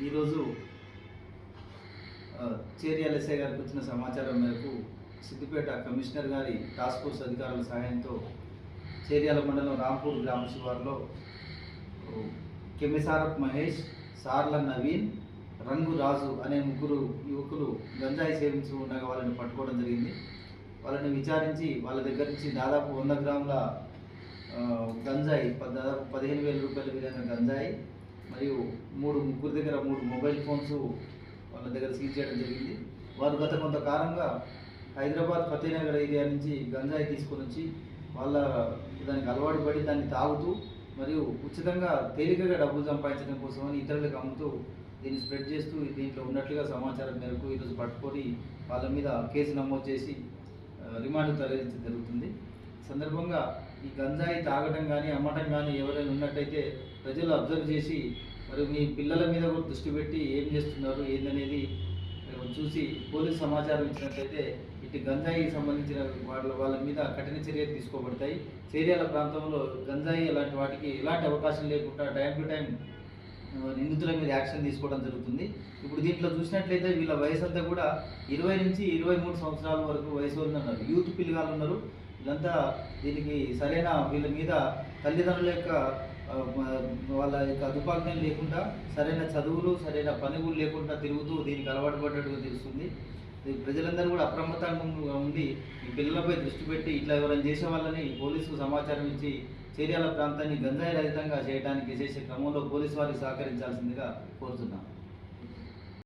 ఈరోజు చేర్యాల ఎస్ఐ గారికి వచ్చిన సమాచారం మేరకు సిద్దిపేట కమిషనర్ గారి టాస్క్ ఫోర్స్ అధికారుల సహాయంతో చేర్యాల మండలం రాంపూర్ గ్రామ శివారులో కెమిసారప్ మహేష్, సార్ల నవీన్, రంగు రాజు అనే ముగ్గురు యువకులు గంజాయి సేవించి ఉండగా వాళ్ళని పట్టుకోవడం జరిగింది. వాళ్ళని విచారించి వాళ్ళ దగ్గర నుంచి దాదాపు 100 గ్రాముల గంజాయి, దాదాపు 15,000 రూపాయల విలువైన గంజాయి మరియు ముగ్గురు దగ్గర 3 మొబైల్ ఫోన్స్ వాళ్ళ దగ్గర సీజ్ చేయడం జరిగింది. వారు గత కొంతకాలంగా హైదరాబాద్ ఫతేనగర్ ఏరియా నుంచి గంజాయి తీసుకొని వచ్చి దానికి అలవాటు పడి దాన్ని తాగుతూ మరియు ఉచితంగా తేలికగా డబ్బులు సంపాదించడం కోసమని ఇతరులకు అమ్ముతూ దీన్ని స్ప్రెడ్ చేస్తూ దీంట్లో ఉన్నట్లుగా సమాచారం మేరకు ఈరోజు పట్టుకొని వాళ్ళ మీద కేసు నమోదు చేసి రిమాండ్ తరలించడం జరుగుతుంది. సందర్భంగా ఈ గంజాయి తాగడం కానీ అమ్మటం కానీ ఎవరైనా ఉన్నట్టయితే ప్రజలు అబ్జర్వ్ చేసి మరి మీ పిల్లల మీద కూడా దృష్టి పెట్టి ఏం చేస్తున్నారు ఏందనేది చూసి పోలీసు సమాచారం ఇచ్చినట్లయితే ఇటు గంజాయికి సంబంధించిన వాళ్ళ మీద కఠిన చర్యలు తీసుకోబడతాయి. చేర్యాల ప్రాంతంలో గంజాయి అలాంటి వాటికి ఎలాంటి అవకాశం లేకుండా టైం టు టైం నిందితుల మీద యాక్షన్ తీసుకోవడం జరుగుతుంది. ఇప్పుడు దీంట్లో చూసినట్లయితే వీళ్ళ వయసు అంతా కూడా 20 నుంచి 23 సంవత్సరాల వరకు వయసు ఉన్నారు, యూత్ పిల్లగాళ్ళు ఉన్నారు. వీళ్ళంతా దీనికి సరైన వీళ్ళ మీద తల్లిదండ్రుల యొక్క వాళ్ళ యొక్క అదుపాజ్ఞం లేకుండా సరైన చదువులు సరైన పనులు లేకుండా తిరుగుతూ దీనికి అలవాటు పడ్డట్టుగా తెలుస్తుంది. ప్రజలందరూ కూడా అప్రమత్తంగా ఉండి ఈ పిల్లలపై దృష్టి పెట్టి ఇట్లా ఎవరైనా చేసే వాళ్ళని పోలీసుకు సమాచారం ఇచ్చి చేర్యాల ప్రాంతాన్ని గంజాయి రహితంగా చేయడానికి చేసే క్రమంలో పోలీసు వారికి సహకరించాల్సిందిగా కోరుతున్నాం.